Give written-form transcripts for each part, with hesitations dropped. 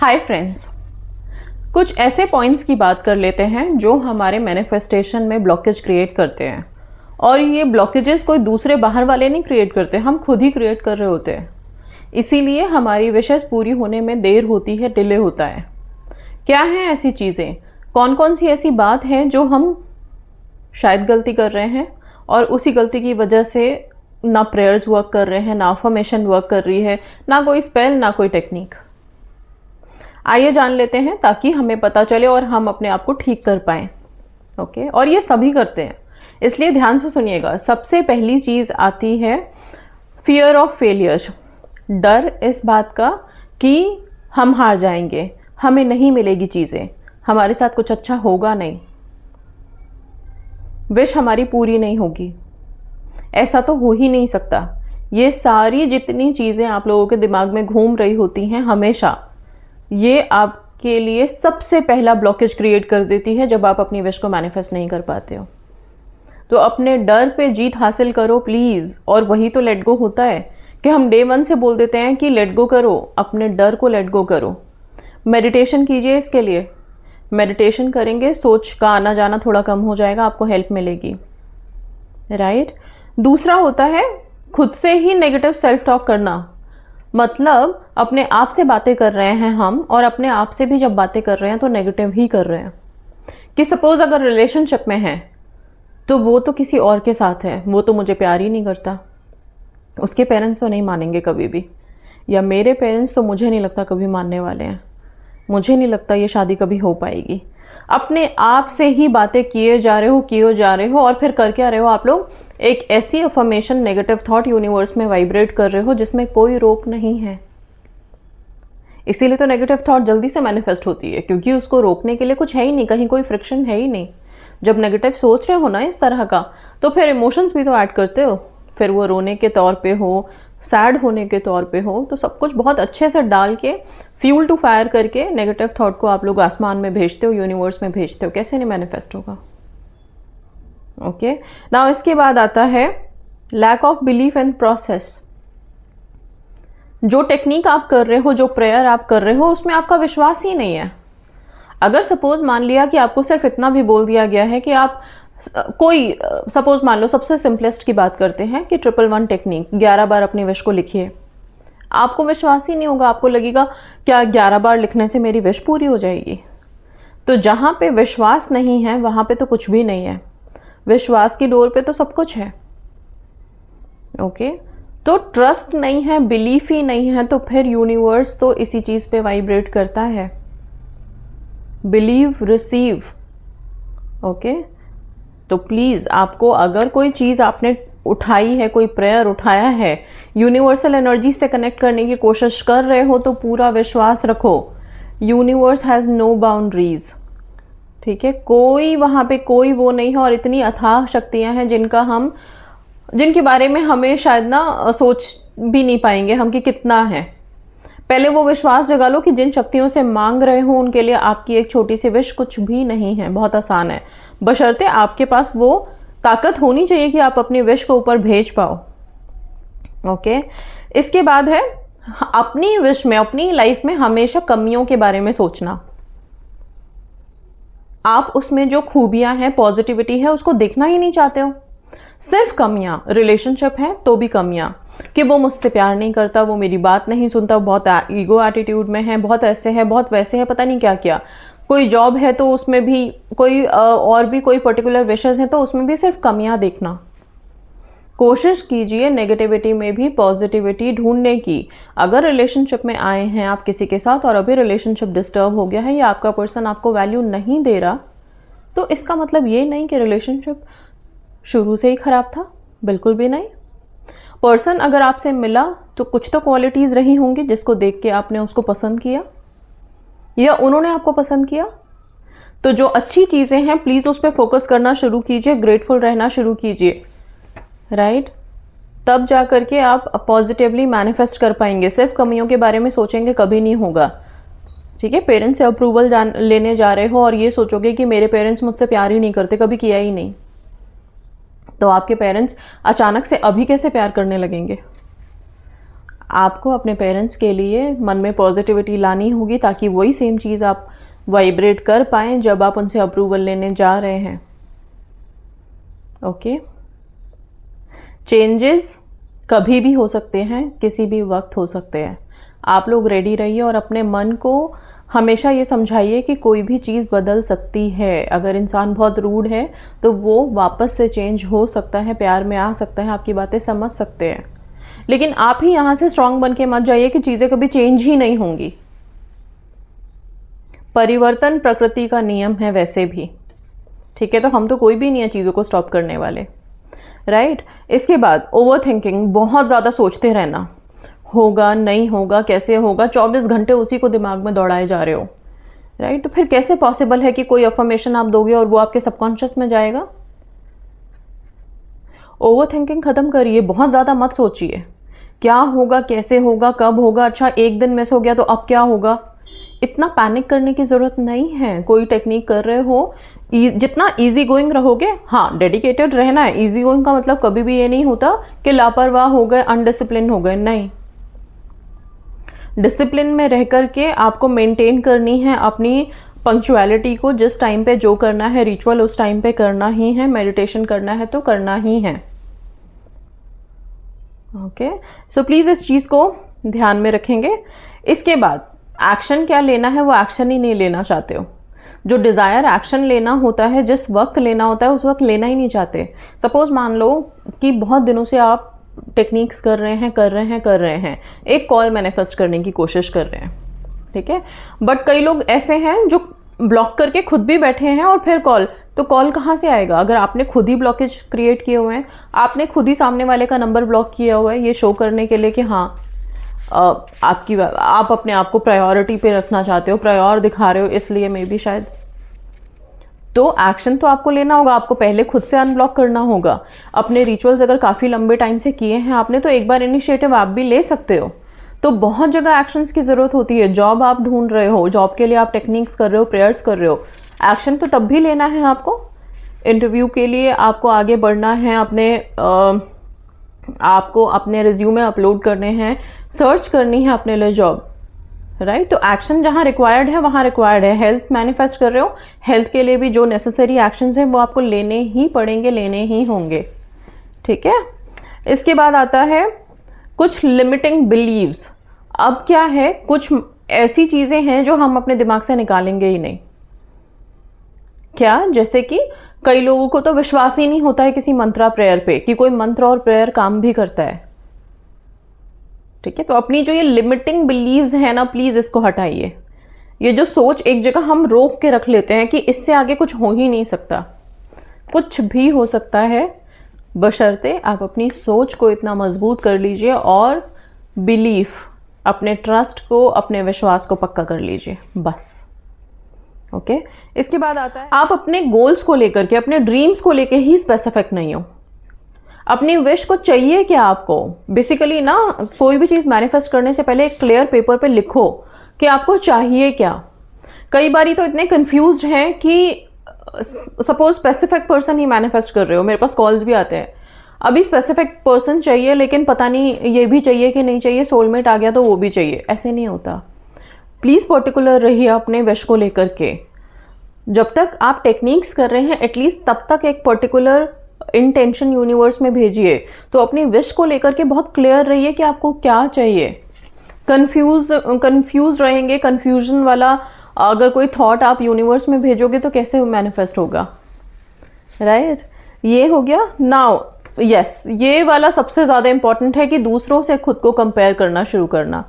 Hi friends, कुछ ऐसे points की बात कर लेते हैं जो हमारे मैनिफेस्टेशन में ब्लॉकेज क्रिएट करते हैं। और ये ब्लॉकेजेस कोई दूसरे बाहर वाले नहीं क्रिएट करते, हम खुद ही क्रिएट कर रहे होते हैं। इसीलिए हमारी विशेष पूरी होने में देर होती है, डिले होता है। क्या हैं ऐसी चीज़ें, कौन कौन सी ऐसी बात है जो हम शायद गलती कर रहे हैं और उसी गलती की वजह से ना प्रेयर्स वर्क कर रहे हैं, ना अफर्मेशन वर्क कर रही है, ना कोई स्पेल, ना कोई टेक्निक। आइए जान लेते हैं ताकि हमें पता चले और हम अपने आप को ठीक कर पाएँ। ओके, और ये सभी करते हैं, इसलिए ध्यान से सुनिएगा। सबसे पहली चीज़ आती है फियर ऑफ फेलियर, डर इस बात का कि हम हार जाएंगे, हमें नहीं मिलेगी चीज़ें, हमारे साथ कुछ अच्छा होगा नहीं, विश हमारी पूरी नहीं होगी, ऐसा तो हो ही नहीं सकता। ये सारी जितनी चीज़ें आप लोगों के दिमाग में घूम रही होती हैं हमेशा, ये आपके लिए सबसे पहला ब्लॉकेज क्रिएट कर देती है जब आप अपनी विश को मैनिफेस्ट नहीं कर पाते हो। तो अपने डर पे जीत हासिल करो प्लीज़। और वही तो लेट गो होता है कि हम डे 1 से बोल देते हैं कि लेट गो करो, अपने डर को लेट गो करो। मेडिटेशन कीजिए, इसके लिए मेडिटेशन करेंगे, सोच का आना जाना थोड़ा कम हो जाएगा, आपको हेल्प मिलेगी, राइट। दूसरा होता है खुद से ही नेगेटिव सेल्फ टॉक करना। मतलब अपने आप से बातें कर रहे हैं हम, और अपने आप से भी जब बातें कर रहे हैं तो नेगेटिव ही कर रहे हैं। कि सपोज अगर रिलेशनशिप में है तो वो तो किसी और के साथ है, वो तो मुझे प्यार ही नहीं करता, उसके पेरेंट्स तो नहीं मानेंगे कभी भी, या मेरे पेरेंट्स तो मुझे नहीं लगता कभी मानने वाले हैं, मुझे नहीं लगता ये शादी कभी हो पाएगी। अपने आप से ही बातें किए जा रहे हो और फिर कर क्या रहे हो आप लोग, एक ऐसी अफर्मेशन नेगेटिव थॉट यूनिवर्स में वाइब्रेट कर रहे हो जिसमें कोई रोक नहीं है। इसीलिए तो नेगेटिव थॉट जल्दी से मैनिफेस्ट होती है, क्योंकि उसको रोकने के लिए कुछ है ही नहीं, कहीं कोई फ्रिक्शन है ही नहीं। जब नेगेटिव सोच रहे हो ना इस तरह का, तो फिर इमोशंस भी तो ऐड करते हो, फिर वो रोने के तौर पे हो, सैड होने के तौर पे हो, तो सब कुछ बहुत अच्छे से डाल के फ्यूल टू फायर करके नेगेटिव थॉट को आप लोग आसमान में भेजते हो, यूनिवर्स में भेजते हो, कैसे नहीं मैनिफेस्ट होगा। ओके, नाउ इसके बाद आता है lack of belief and process. जो टेक्निक आप कर रहे हो, जो प्रेयर आप कर रहे हो, उसमें आपका विश्वास ही नहीं है। अगर सपोज मान लिया कि आपको सिर्फ इतना भी बोल दिया गया है कि आप कोई सपोज मान लो, सबसे सिंपलेस्ट की बात करते हैं कि 111 टेक्निक 11 बार अपनी विश को लिखिए, आपको विश्वास ही नहीं होगा। आपको लगेगा क्या 11 बार लिखने से मेरी विश पूरी हो जाएगी। तो जहाँ पे विश्वास नहीं है वहाँ पे तो कुछ भी नहीं है, विश्वास की डोर पे तो सब कुछ है। ओके, तो ट्रस्ट नहीं है, बिलीफ ही नहीं है, तो फिर यूनिवर्स तो इसी चीज़ पे वाइब्रेट करता है, बिलीव रिसीव। ओके, तो प्लीज़ आपको अगर कोई चीज़ आपने उठाई है, कोई प्रेयर उठाया है, यूनिवर्सल एनर्जी से कनेक्ट करने की कोशिश कर रहे हो, तो पूरा विश्वास रखो, यूनिवर्स हैज़ नो बाउंड्रीज। ठीक है, कोई वहाँ पे कोई वो नहीं है। और इतनी अथाह शक्तियाँ हैं जिनके बारे में हमें शायद ना सोच भी नहीं पाएंगे हम कि कितना है। पहले वो विश्वास जगा लो कि जिन शक्तियों से मांग रहे हो उनके लिए आपकी एक छोटी सी विश कुछ भी नहीं है, बहुत आसान है, बशर्ते आपके पास वो ताकत होनी चाहिए कि आप अपनी विश को ऊपर भेज पाओ। ओके, इसके बाद है अपनी विश में, अपनी लाइफ में हमेशा कमियों के बारे में सोचना। आप उसमें जो खूबियां हैं, पॉजिटिविटी है, उसको देखना ही नहीं चाहते हो, सिर्फ कमियां। रिलेशनशिप है तो भी कमियां, कि वो मुझसे प्यार नहीं करता, वो मेरी बात नहीं सुनता, बहुत ईगो एटीट्यूड में है, बहुत ऐसे है, बहुत वैसे है, पता नहीं क्या क्या। कोई जॉब है तो उसमें भी कोई और भी कोई पर्टिकुलर विशेस हैं, तो उसमें भी सिर्फ कमियां देखना। कोशिश कीजिए नेगेटिविटी में भी पॉजिटिविटी ढूंढने की। अगर रिलेशनशिप में आए हैं आप किसी के साथ और अभी रिलेशनशिप डिस्टर्ब हो गया है, या आपका पर्सन आपको वैल्यू नहीं दे रहा, तो इसका मतलब ये नहीं कि रिलेशनशिप शुरू से ही ख़राब था, बिल्कुल भी नहीं। पर्सन अगर आपसे मिला तो कुछ तो क्वालिटीज़ रही होंगी जिसको देख के आपने उसको पसंद किया, या उन्होंने आपको पसंद किया। तो जो अच्छी चीज़ें हैं प्लीज़ उस पर फोकस करना शुरू कीजिए, ग्रेटफुल रहना शुरू कीजिए, राइट। तब जा कर के आप पॉजिटिवली मैनिफेस्ट कर पाएंगे। सिर्फ कमियों के बारे में सोचेंगे कभी नहीं होगा। ठीक है, पेरेंट्स से अप्रूवल लेने जा रहे हो और ये सोचोगे कि मेरे पेरेंट्स मुझसे प्यार ही नहीं करते, कभी किया ही नहीं, तो आपके पेरेंट्स अचानक से अभी कैसे प्यार करने लगेंगे। आपको अपने पेरेंट्स के लिए मन में पॉजिटिविटी लानी होगी ताकि वही सेम चीज़ आप वाइब्रेट कर पाएँ जब आप उनसे अप्रूवल लेने जा रहे हैं। ओके, चेंजेस कभी भी हो सकते हैं, किसी भी वक्त हो सकते हैं। आप लोग रेडी रहिए और अपने मन को हमेशा ये समझाइए कि कोई भी चीज़ बदल सकती है। अगर इंसान बहुत रूड है तो वो वापस से चेंज हो सकता है, प्यार में आ सकता है, आपकी बातें समझ सकते हैं। लेकिन आप ही यहाँ से स्ट्रांग बन के मत जाइए कि चीज़ें कभी चेंज ही नहीं होंगी। परिवर्तन प्रकृति का नियम है वैसे भी, ठीक है। तो हम तो कोई भी नहीं है चीज़ों को स्टॉप करने वाले, राइट। इसके बाद ओवर थिंकिंग, बहुत ज़्यादा सोचते रहना, होगा नहीं होगा, कैसे होगा, 24 घंटे उसी को दिमाग में दौड़ाए जा रहे हो, राइट। तो फिर कैसे पॉसिबल है कि कोई अफर्मेशन आप दोगे और वो आपके सबकॉन्शियस में जाएगा। ओवर थिंकिंग ख़त्म करिए, बहुत ज़्यादा मत सोचिए क्या होगा, कैसे होगा, कब होगा, अच्छा एक दिन मिस हो गया तो अब क्या होगा। इतना पैनिक करने की ज़रूरत नहीं है। कोई टेक्निक कर रहे हो, जितना इजी गोइंग रहोगे, हाँ डेडिकेटेड रहना है। इजी गोइंग का मतलब कभी भी ये नहीं होता कि लापरवाह हो गए, अनडिसिप्लिन हो गए, नहीं। डिसिप्लिन में रह कर के आपको मेंटेन करनी है अपनी पंक्चुअलिटी को। जिस टाइम पे जो करना है रिचुअल उस टाइम पे करना ही है, मेडिटेशन करना है तो करना ही है। ओके, सो प्लीज़ इस चीज़ को ध्यान में रखेंगे। इसके बाद एक्शन क्या लेना है, वो एक्शन ही नहीं लेना चाहते हो। जो डिज़ायर एक्शन लेना होता है, जिस वक्त लेना होता है उस वक्त लेना ही नहीं चाहते। सपोज मान लो कि बहुत दिनों से आप टेक्निक्स कर रहे हैं, एक कॉल मैनिफेस्ट करने की कोशिश कर रहे हैं, ठीक है। बट कई लोग ऐसे हैं जो ब्लॉक करके खुद भी बैठे हैं और फिर कॉल, तो कॉल कहाँ से आएगा अगर आपने खुद ही ब्लॉकेज क्रिएट किए हुए हैं, आपने खुद ही सामने वाले का नंबर ब्लॉक किया हुआ है, ये शो करने के लिए कि हाँ आप अपने आप को प्रायोरिटी पे रखना चाहते हो, प्रायोर दिखा रहे हो, इसलिए मे बी शायद। तो एक्शन तो आपको लेना होगा, आपको पहले खुद से अनब्लॉक करना होगा। अपने रिचुअल्स अगर काफ़ी लंबे टाइम से किए हैं आपने, तो एक बार इनिशिएटिव आप भी ले सकते हो। तो बहुत जगह एक्शंस की ज़रूरत होती है। जॉब आप ढूंढ रहे हो, जॉब के लिए आप टेक्निक्स कर रहे हो, प्रेयर्स कर रहे हो, एक्शन तो तब भी लेना है आपको। इंटरव्यू के लिए आपको आगे बढ़ना है, आपको अपने रिज्यूमे अपलोड करने हैं, सर्च करनी है अपने लिए जॉब, राइट। तो एक्शन जहाँ रिक्वायर्ड है वहाँ रिक्वायर्ड है। हेल्थ मैनिफेस्ट कर रहे हो, हेल्थ के लिए भी जो नेसेसरी एक्शंस हैं वो आपको लेने ही पड़ेंगे, लेने ही होंगे, ठीक है। इसके बाद आता है कुछ लिमिटिंग बिलीव्स। अब क्या है, कुछ ऐसी चीज़ें हैं जो हम अपने दिमाग से निकालेंगे ही नहीं। क्या, जैसे कि कई लोगों को तो विश्वास ही नहीं होता है किसी मंत्रा प्रेयर पे कि कोई मंत्र और प्रेयर काम भी करता है, ठीक है। तो अपनी जो ये लिमिटिंग बिलीव्स है ना, प्लीज़ इसको हटाइए। ये जो सोच एक जगह हम रोक के रख लेते हैं कि इससे आगे कुछ हो ही नहीं सकता, कुछ भी हो सकता है, बशर्ते आप अपनी सोच को इतना मजबूत कर लीजिए और बिलीफ, अपने ट्रस्ट को, अपने विश्वास को पक्का कर लीजिए, बस। ओके, इसके बाद आता है आप अपने गोल्स को लेकर के, अपने ड्रीम्स को लेकर ही स्पेसिफिक नहीं हो। अपनी विश को चाहिए क्या आपको, बेसिकली ना कोई भी चीज़ मैनिफेस्ट करने से पहले एक क्लियर पेपर पे लिखो कि आपको चाहिए क्या। कई बारी तो इतने कंफ्यूज्ड हैं कि सपोज स्पेसिफिक पर्सन ही मैनिफेस्ट कर रहे हो, मेरे पास कॉल्स भी आते हैं, अभी स्पेसिफिक पर्सन चाहिए लेकिन पता नहीं ये भी चाहिए कि नहीं चाहिए, सोलमेट आ गया तो वो भी चाहिए, ऐसे नहीं होता। प्लीज़ पर्टिकुलर रहिए अपने विश को लेकर के। जब तक आप टेक्निक्स कर रहे हैं एटलीस्ट तब तक एक पर्टिकुलर इंटेंशन यूनिवर्स में भेजिए। तो अपनी विश को लेकर के बहुत क्लियर रहिए कि आपको क्या चाहिए। कंफ्यूज रहेंगे, कंफ्यूजन वाला अगर कोई थॉट आप यूनिवर्स में भेजोगे तो कैसे मैनिफेस्ट होगा, राइट। ये हो गया। नाउ यस, ये वाला सबसे ज़्यादा इंपॉर्टेंट है कि दूसरों से खुद को कंपेयर करना शुरू करना।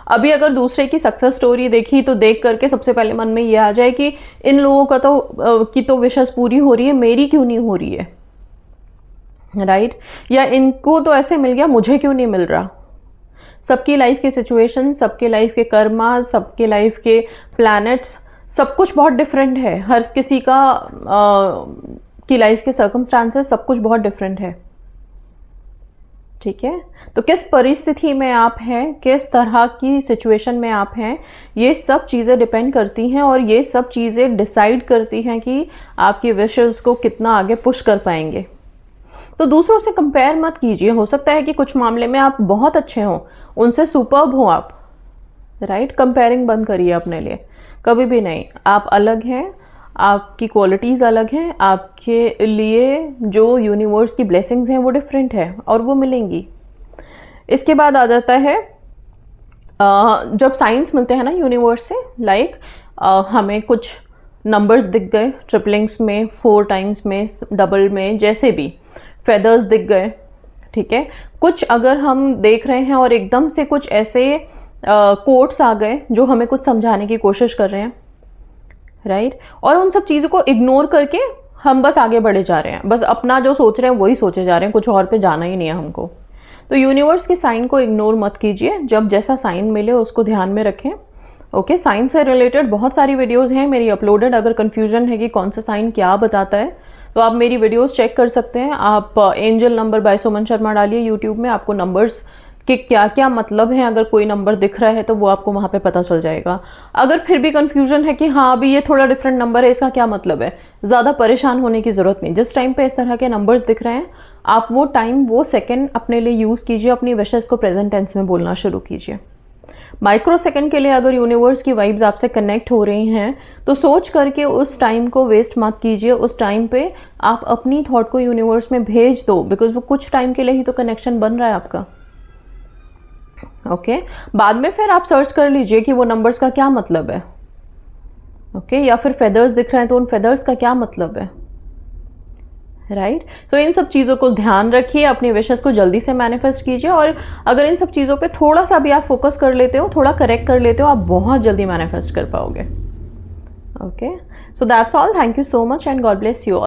अभी अगर दूसरे की सक्सेस स्टोरी देखी तो देख करके सबसे पहले मन में ये आ जाए कि इन लोगों का तो विशेष पूरी हो रही है, मेरी क्यों नहीं हो रही है, राइट। या इनको तो ऐसे मिल गया, मुझे क्यों नहीं मिल रहा। सबकी लाइफ के सिचुएशन, सबके लाइफ के कर्मा, सबके लाइफ के प्लैनेट्स, सब कुछ बहुत डिफरेंट है। हर किसी का की लाइफ के सर्कमस्टांसेस सब कुछ बहुत डिफरेंट है, ठीक है। तो किस परिस्थिति में आप हैं, किस तरह की सिचुएशन में आप हैं, ये सब चीज़ें डिपेंड करती हैं और ये सब चीज़ें डिसाइड करती हैं कि आपकी विशेस को कितना आगे पुश कर पाएंगे। तो दूसरों से कंपेयर मत कीजिए। हो सकता है कि कुछ मामले में आप बहुत अच्छे हों, उनसे सुपर्ब हो आप, राइट। कंपेयरिंग बंद करिए अपने लिए, कभी भी नहीं। आप अलग हैं, आपकी क्वालिटीज़ अलग हैं, आपके लिए जो यूनिवर्स की ब्लेसिंग्स हैं वो डिफरेंट है और वो मिलेंगी। इसके बाद आ जाता है जब साइंस मिलते हैं ना यूनिवर्स से, लाइक हमें कुछ नंबर्स दिख गए ट्रिपलिंग्स में, 4 टाइम्स में, डबल में, जैसे भी फेदर्स दिख गए, ठीक है। कुछ अगर हम देख रहे हैं और एकदम से कुछ ऐसे कोट्स आ गए जो हमें कुछ समझाने की कोशिश कर रहे हैं, राइट। और उन सब चीज़ों को इग्नोर करके हम बस आगे बढ़े जा रहे हैं, बस अपना जो सोच रहे हैं वही सोचे जा रहे हैं, कुछ और पे जाना ही नहीं है हमको। तो यूनिवर्स के साइन को इग्नोर मत कीजिए, जब जैसा साइन मिले उसको ध्यान में रखें। ओके, साइन से रिलेटेड बहुत सारी वीडियोस हैं मेरी अपलोडेड। अगर कन्फ्यूजन है कि कौन सा साइन क्या बताता है तो आप मेरी वीडियोस चेक कर सकते हैं। आप angel number by Suman Sharma डालिए यूट्यूब में, आपको नंबर्स कि क्या क्या मतलब है, अगर कोई नंबर दिख रहा है तो वो आपको वहाँ पे पता चल जाएगा। अगर फिर भी कंफ्यूजन है कि हाँ अभी ये थोड़ा डिफरेंट नंबर है, इसका क्या मतलब है, ज़्यादा परेशान होने की ज़रूरत नहीं। जिस टाइम पे इस तरह के नंबर्स दिख रहे हैं, आप वो टाइम, वो सेकेंड अपने लिए यूज़ कीजिए, अपनी विशेस को प्रेजेंट टेंस में बोलना शुरू कीजिए। माइक्रो सेकेंड के लिए अगर यूनिवर्स की वाइब्स आपसे कनेक्ट हो रही हैं तो सोच करके उस टाइम को वेस्ट मत कीजिए। उस टाइम पे आप अपनी थॉट को यूनिवर्स में भेज दो, बिकॉज वो कुछ टाइम के लिए ही तो कनेक्शन बन रहा है आपका। ओके, बाद में फिर आप सर्च कर लीजिए कि वो नंबर्स का क्या मतलब है। ओके, या फिर फेदर्स दिख रहे हैं तो उन फेदर्स का क्या मतलब है, राइट। सो इन सब चीज़ों को ध्यान रखिए, अपनी विशेस को जल्दी से मैनिफेस्ट कीजिए। और अगर इन सब चीज़ों पे थोड़ा सा भी आप फोकस कर लेते हो, थोड़ा करेक्ट कर लेते हो, आप बहुत जल्दी मैनिफेस्ट कर पाओगे। Okay, so that's all. Thank you so much and God bless you all.